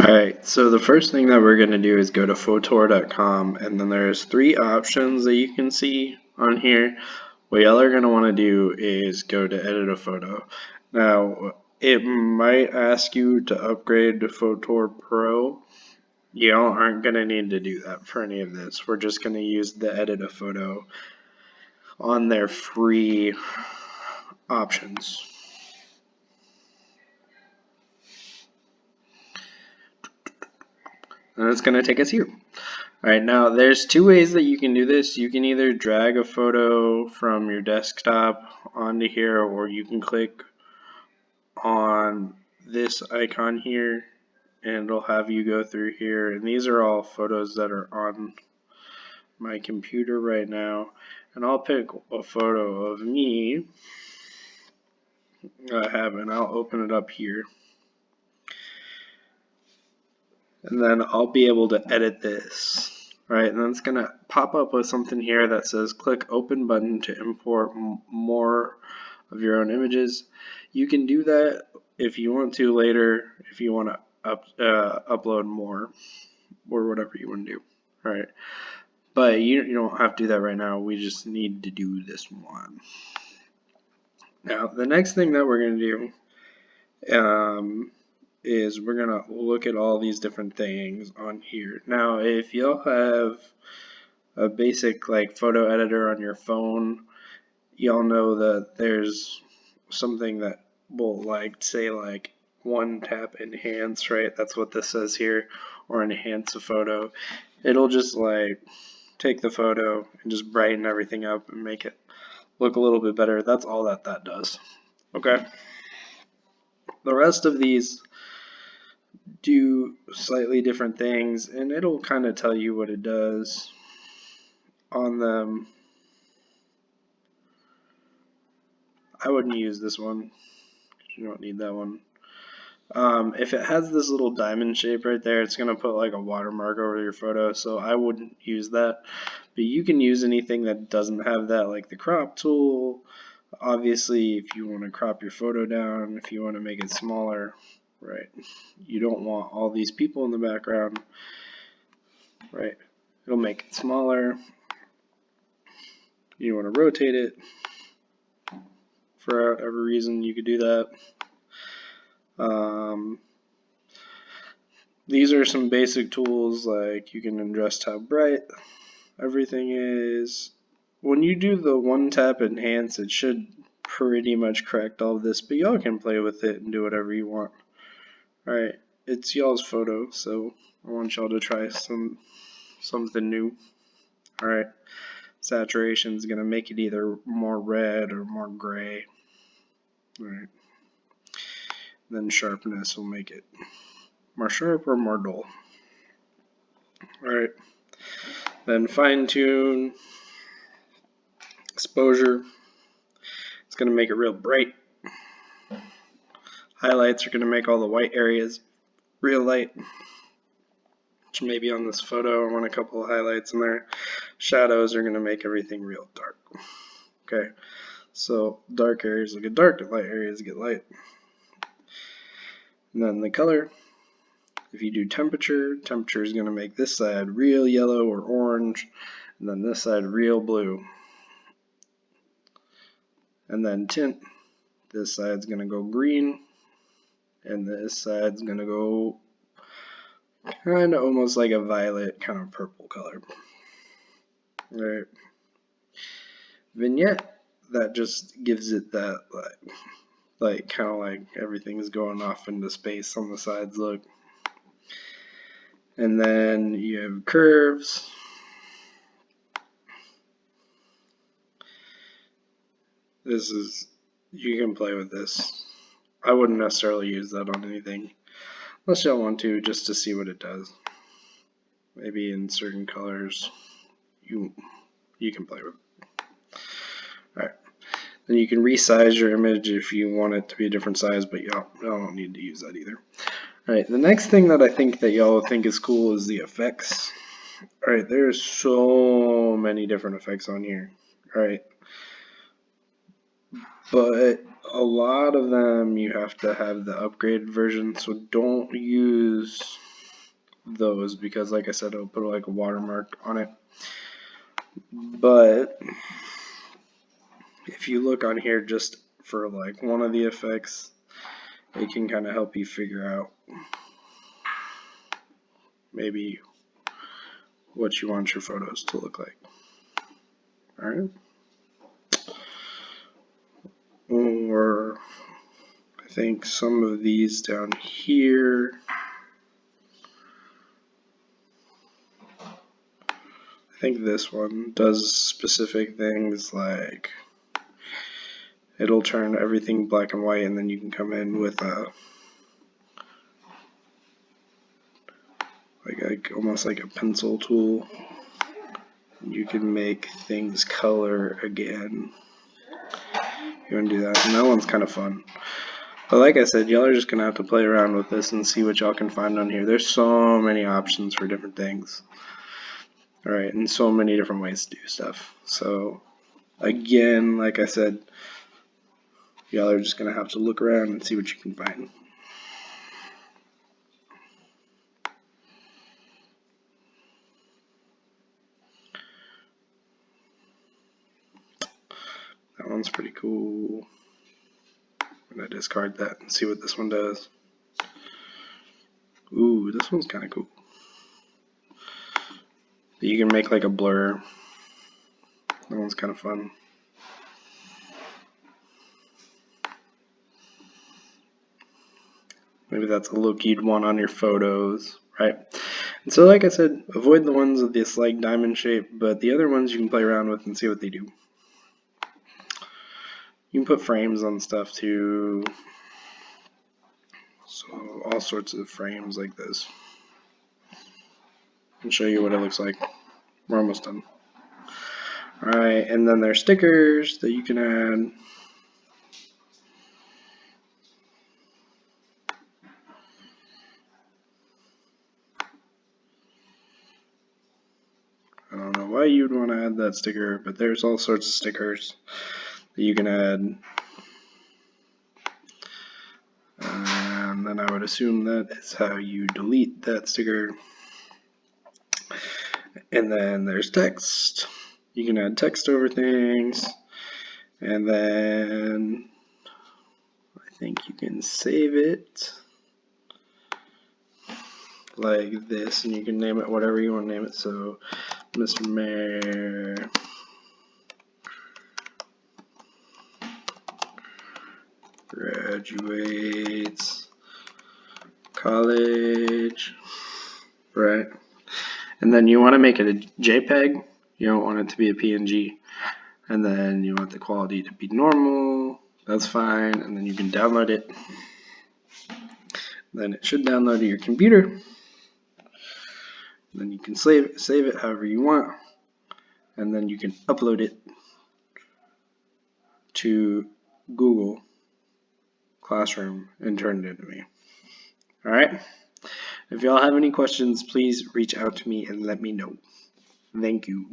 Alright, so the first thing that we're going to do is go to Fotor.com, and then there's three options that you can see on here. What y'all are going to want to do is go to edit a photo. Now, it might ask you to upgrade to Fotor Pro. Y'all aren't going to need to do that for any of this. We're just going to use the edit a photo on their free options. And it's going to take us here. Alright, now there's two ways that you can do this. You can either drag a photo from your desktop onto here, or you can click on this icon here and it'll have you go through here. And these are all photos that are on my computer right now. And I'll pick a photo of me I have, and I'll open it up here. And then I'll be able to edit this. Right, and then it's going to pop up with something here that says click open button to import more of your own images. You can do that if you want to later, if you want to upload more or whatever you want to do. All right, but you don't have to do that right now. We just need to do this one. Now, the next thing that we're going to do is we're going to look at all these different things on here. Now, if y'all have a basic like photo editor on your phone, y'all know that there's something that will say one tap enhance, right? That's what this says here, or enhance a photo. It'll just take the photo and just brighten everything up and make it look a little bit better. That's all that does. Okay. The rest of these do slightly different things, and it'll kind of tell you what it does on them. I wouldn't use this one because you don't need that one. If it has this little diamond shape right there, it's going to put like a watermark over your photo, so I wouldn't use that. But you can use anything that doesn't have that, like the crop tool. Obviously, if you want to crop your photo down, if you want to make it smaller, right? You don't want all these people in the background, right? It'll make it smaller. You want to rotate it. For whatever reason, you could do that. These are some basic tools, like you can adjust how bright everything is. When you do the one tap enhance, it should pretty much correct all of this, but y'all can play with it and do whatever you want. Alright, it's y'all's photo, so I want y'all to try something new. Alright, saturation is going to make it either more red or more gray. Alright, then sharpness will make it more sharp or more dull. Alright, then fine tune, exposure, it's going to make it real bright. Highlights are going to make all the white areas real light, which maybe on this photo I want a couple of highlights in there. Shadows are going to make everything real dark. Okay, so dark areas will get dark, light areas get light. And then the color, if you do temperature, temperature is going to make this side real yellow or orange, and then this side real blue. And then tint, this side's going to go green, and this side's going to go kind of almost like a violet, kind of purple color. Alright. Vignette, that just gives it that kind of like everything's going off into space on the sides look. And then you have curves. You can play with this. I wouldn't necessarily use that on anything unless y'all want to, just to see what it does. Maybe in certain colors you can play with it. Alright. Then you can resize your image if you want it to be a different size, but y'all don't need to use that either. Alright, the next thing that I think that y'all think is cool is the effects. Alright, there's so many different effects on here. Alright. but a lot of them you have to have the upgraded version, so don't use those because, like I said, it'll put like a watermark on it. But if you look on here just for like one of the effects, it can kind of help you figure out maybe what you want your photos to look like. Alright? Or I think some of these down here, I think this one does specific things like it'll turn everything black and white, and then you can come in with a like almost like a pencil tool. You can make things color again. You want to do that, and that one's kind of fun. But like I said, y'all are just gonna have to play around with this and see what y'all can find on here. There's so many options for different things. Alright, and so many different ways to do stuff. So again, like I said, y'all are just gonna have to look around and see what you can find. That one's pretty cool. I'm gonna discard that and see what this one does. Ooh, this one's kind of cool. You can make like a blur. That one's kind of fun. Maybe that's a low-keyed one on your photos, right? And so like I said, avoid the ones with this like diamond shape, but the other ones you can play around with and see what they do. You can put frames on stuff too. So all sorts of frames like this. I'll show you what it looks like. We're almost done. Alright, and then there's stickers that you can add. I don't know why you'd want to add that sticker, but there's all sorts of stickers that you can add. And then I would assume that is how you delete that sticker. And then there's text. You can add text over things. And then I think you can save it like this, and you can name it whatever you want to name it. So Mr. Mayor graduates college, right? And then you want to make it a JPEG. You don't want it to be a PNG. And then you want the quality to be normal. That's fine. And then you can download it. Then it should download to your computer. And then you can save it however you want. And then you can upload it to Google Classroom and turn it into me. Alright? If y'all have any questions, please reach out to me and let me know. Thank you.